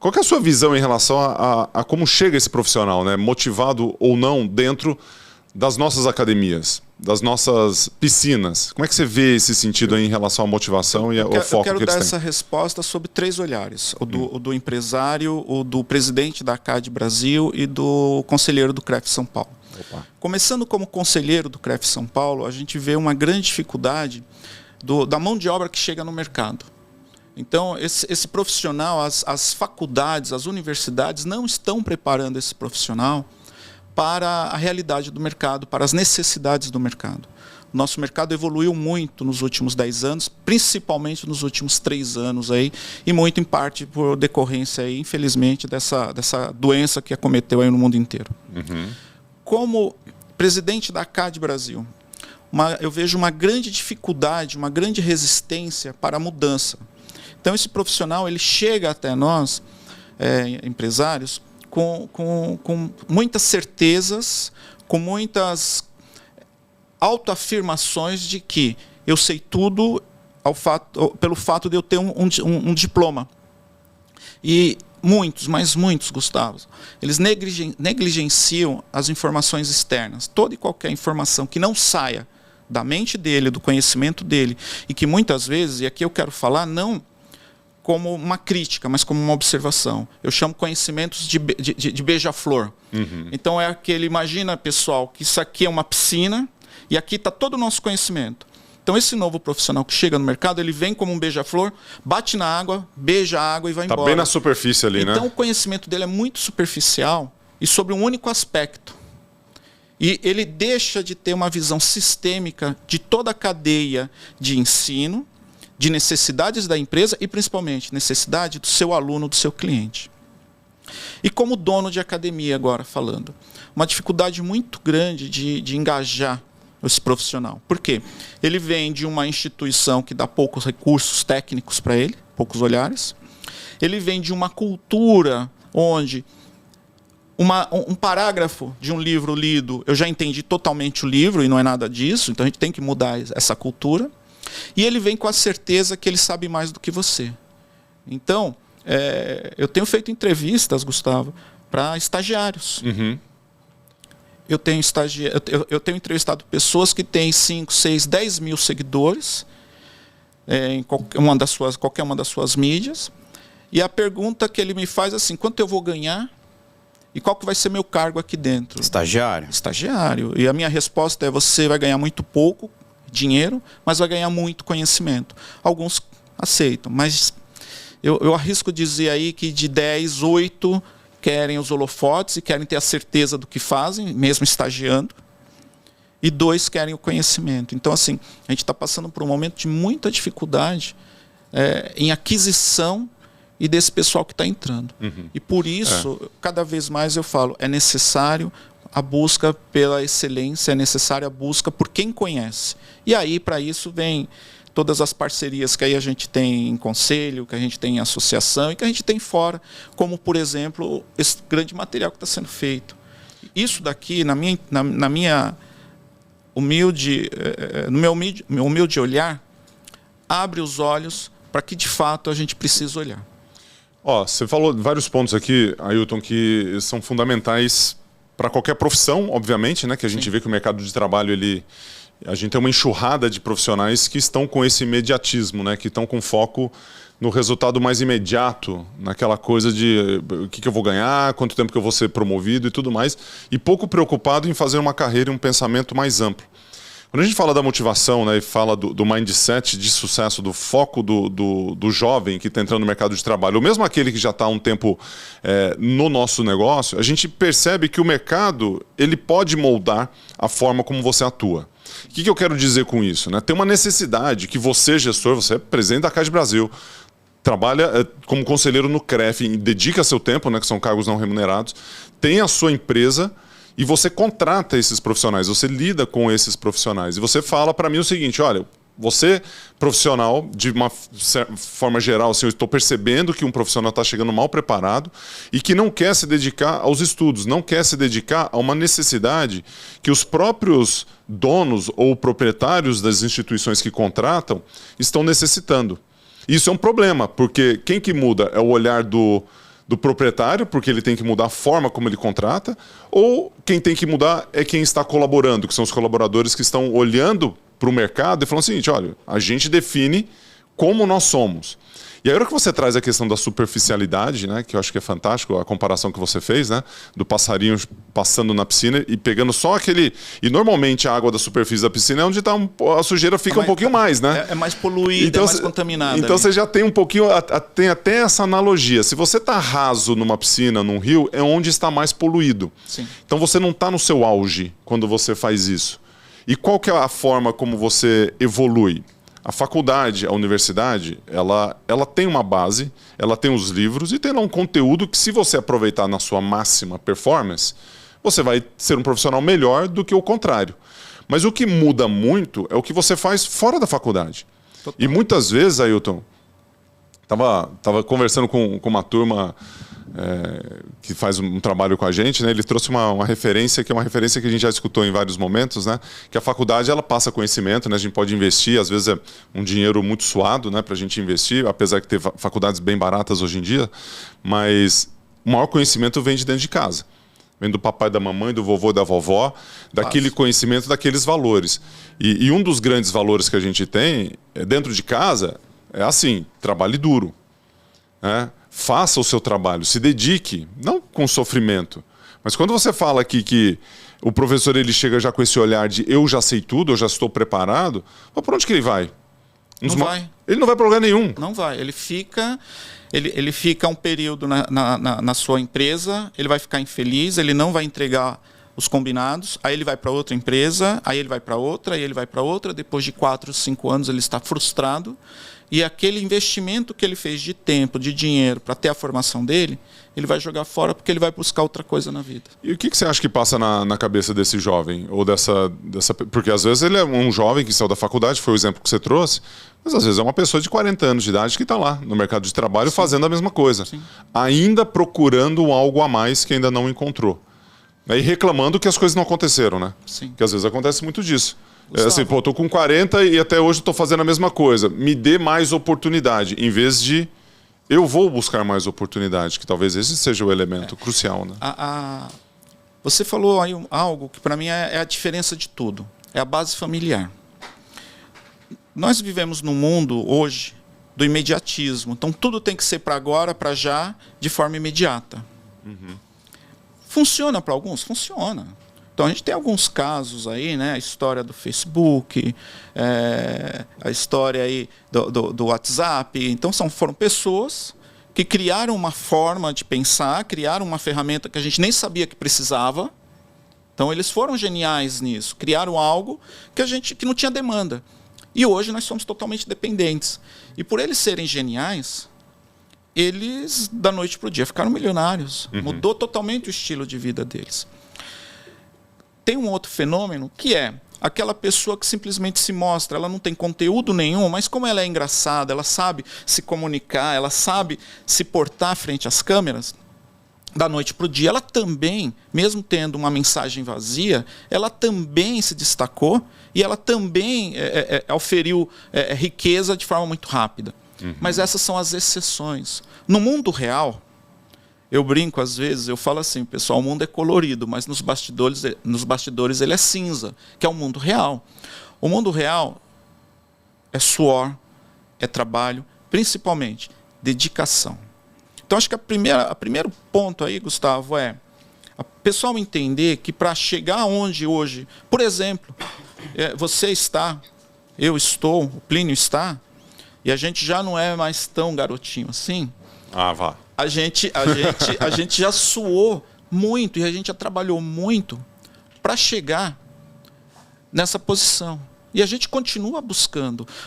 Qual que é a sua visão em relação a como chega esse profissional, né? Motivado ou não dentro das nossas academias, das nossas piscinas? Como é que você vê esse sentido aí em relação à motivação e ao foco que eles têm? Eu quero dar essa resposta sobre 3 olhares. O do empresário, o do presidente da CAD Brasil e do conselheiro do CREF São Paulo. Opa. Começando como conselheiro do CREF São Paulo, a gente vê uma grande dificuldade da mão de obra que chega no mercado. Então, esse profissional, as faculdades, as universidades não estão preparando esse profissional para a realidade do mercado, para as necessidades do mercado. O nosso mercado evoluiu muito nos últimos 10 anos, principalmente nos últimos 3 anos, aí, e muito em parte por decorrência, aí, infelizmente, dessa doença que acometeu aí no mundo inteiro. Uhum. Como presidente da CAD Brasil, eu vejo uma grande dificuldade, uma grande resistência para a mudança. Então, esse profissional ele chega até nós, empresários, com muitas certezas, com muitas autoafirmações de que eu sei tudo pelo fato de eu ter um diploma. E muitos, mas muitos, Gustavo, eles negligenciam as informações externas. Toda e qualquer informação que não saia da mente dele, do conhecimento dele, e que muitas vezes, e aqui eu quero falar, não como uma crítica, mas como uma observação. Eu chamo conhecimentos de beija-flor. Uhum. Então é aquele, imagina, pessoal, que isso aqui é uma piscina e aqui está todo o nosso conhecimento. Então esse novo profissional que chega no mercado, ele vem como um beija-flor, bate na água, beija a água e vai embora. Está bem na superfície ali, né? Então o conhecimento dele é muito superficial e sobre um único aspecto. E ele deixa de ter uma visão sistêmica de toda a cadeia de ensino, de necessidades da empresa e, principalmente, necessidade do seu aluno, do seu cliente. E como dono de academia agora falando, uma dificuldade muito grande de engajar esse profissional. Por quê? Ele vem de uma instituição que dá poucos recursos técnicos para ele, poucos olhares. Ele vem de uma cultura onde um parágrafo de um livro lido, eu já entendi totalmente o livro e não é nada disso, então a gente tem que mudar essa cultura. E ele vem com a certeza que ele sabe mais do que você. Então, eu tenho feito entrevistas, Gustavo, para estagiários. Uhum. Eu tenho entrevistado pessoas que têm 5, 6, 10 mil seguidores em qualquer uma das suas mídias. E a pergunta que ele me faz é assim, quanto eu vou ganhar e qual que vai ser meu cargo aqui dentro? Estagiário. Estagiário. E a minha resposta é, você vai ganhar muito pouco dinheiro, mas vai ganhar muito conhecimento. Alguns aceitam, mas eu arrisco dizer aí que de 10, 8 querem os holofotes e querem ter a certeza do que fazem, mesmo estagiando, e 2 querem o conhecimento. Então, assim, a gente está passando por um momento de muita dificuldade em aquisição e desse pessoal que está entrando. Uhum. E por isso, cada vez mais eu falo, é necessário a busca pela excelência, é necessária a busca por quem conhece. E aí, para isso, vem todas as parcerias que aí a gente tem em conselho, que a gente tem em associação e que a gente tem fora, como, por exemplo, esse grande material que está sendo feito. Isso daqui, no meu humilde olhar, abre os olhos para que, de fato, a gente precisa olhar. Você falou vários pontos aqui, Ailton, que são fundamentais para qualquer profissão, obviamente, né? Que a gente vê que o mercado de trabalho, a gente tem uma enxurrada de profissionais que estão com esse imediatismo, né? Que estão com foco no resultado mais imediato, naquela coisa de o que eu vou ganhar, quanto tempo que eu vou ser promovido e tudo mais, e pouco preocupado em fazer uma carreira e um pensamento mais amplo. Quando a gente fala da motivação, né, e fala do mindset de sucesso, do foco do jovem que está entrando no mercado de trabalho, ou mesmo aquele que já está há um tempo no nosso negócio, a gente percebe que o mercado ele pode moldar a forma como você atua. O que eu quero dizer com isso? Né? Tem uma necessidade que você, gestor, você é presidente da CAD Brasil, trabalha como conselheiro no CREF, dedica seu tempo, né, que são cargos não remunerados, tem a sua empresa, e você contrata esses profissionais, você lida com esses profissionais. E você fala para mim o seguinte, olha, você, profissional, de uma forma geral, assim, eu estou percebendo que um profissional está chegando mal preparado e que não quer se dedicar aos estudos, não quer se dedicar a uma necessidade que os próprios donos ou proprietários das instituições que contratam estão necessitando. Isso é um problema, porque quem que muda é o olhar do do proprietário, porque ele tem que mudar a forma como ele contrata, ou quem tem que mudar é quem está colaborando, que são os colaboradores que estão olhando para o mercado e falando o seguinte, olha, a gente define como nós somos. E aí, a hora que você traz a questão da superficialidade, né, que eu acho que é fantástico, a comparação que você fez, né, do passarinho passando na piscina e pegando só aquele... E normalmente a água da superfície da piscina é onde tá a sujeira fica um pouquinho mais, né? É mais poluída, então, é mais contaminada. Então você já tem um pouquinho, tem até essa analogia. Se você está raso numa piscina, num rio, é onde está mais poluído. Sim. Então você não está no seu auge quando você faz isso. E qual que é a forma como você evolui? A faculdade, a universidade, ela tem uma base, ela tem os livros e tem lá um conteúdo que, se você aproveitar na sua máxima performance, você vai ser um profissional melhor do que o contrário. Mas o que muda muito é o que você faz fora da faculdade. Total. E muitas vezes, Ailton, tava conversando com uma turma que faz um trabalho com a gente, né? Ele trouxe uma referência, que é uma referência que a gente já escutou em vários momentos, né? Que a faculdade, ela passa conhecimento, né? A gente pode investir, às vezes é um dinheiro muito suado, né? Para a gente investir, apesar de ter faculdades bem baratas hoje em dia, mas o maior conhecimento vem de dentro de casa. Vem do papai, da mamãe, do vovô, da vovó, daquele conhecimento, daqueles valores. E um dos grandes valores que a gente tem dentro de casa é assim, trabalhe duro, né? Faça o seu trabalho, se dedique, não com sofrimento. Mas quando você fala aqui que o professor ele chega já com esse olhar de eu já sei tudo, eu já estou preparado, para onde que ele vai? Não vai. Ele não vai para lugar nenhum. Não vai. Ele fica um período na sua empresa, ele vai ficar infeliz, ele não vai entregar os combinados, aí ele vai para outra empresa, aí ele vai para outra, aí ele vai para outra, depois de 4, 5 anos ele está frustrado. E aquele investimento que ele fez de tempo, de dinheiro, para ter a formação dele, ele vai jogar fora porque ele vai buscar outra coisa na vida. E o que você acha que passa na cabeça desse jovem? Ou dessa... Porque às vezes ele é um jovem que saiu da faculdade, foi o exemplo que você trouxe, mas às vezes é uma pessoa de 40 anos de idade que está lá no mercado de trabalho fazendo a mesma coisa. Sim. Ainda procurando algo a mais que ainda não encontrou. E reclamando que as coisas não aconteceram, né? Sim. Que às vezes acontece muito disso. Assim, pô, tô com 40 e até hoje estou fazendo a mesma coisa. Me dê mais oportunidade, em vez de eu vou buscar mais oportunidade, que talvez esse seja o elemento crucial, né? Você falou aí algo que para mim é a diferença de tudo. É a base familiar. Nós vivemos num mundo hoje do imediatismo. Então tudo tem que ser para agora, para já, de forma imediata. Uhum. Funciona para alguns? Funciona. Então a gente tem alguns casos aí, né? A história do Facebook, a história aí do WhatsApp. Então foram pessoas que criaram uma forma de pensar, criaram uma ferramenta que a gente nem sabia que precisava. Então eles foram geniais nisso, criaram algo que não tinha demanda. E hoje nós somos totalmente dependentes. E por eles serem geniais, eles da noite para o dia ficaram milionários. Uhum. Mudou totalmente o estilo de vida deles. Tem um outro fenômeno que é aquela pessoa que simplesmente se mostra, ela não tem conteúdo nenhum, mas como ela é engraçada, ela sabe se comunicar, ela sabe se portar frente às câmeras, da noite para o dia, ela também, mesmo tendo uma mensagem vazia, ela também se destacou e ela também oferiu riqueza de forma muito rápida. Uhum. Mas essas são as exceções. No mundo real, eu brinco às vezes, eu falo assim, pessoal, o mundo é colorido, mas nos bastidores ele é cinza, que é o mundo real. O mundo real é suor, é trabalho, principalmente dedicação. Então acho que o primeiro ponto aí, Gustavo, é o pessoal entender que para chegar onde hoje, por exemplo, você está, eu estou, o Plínio está, e a gente já não é mais tão garotinho assim. Ah, vá. A gente já suou muito e a gente já trabalhou muito para chegar nessa posição. E a gente continua buscando.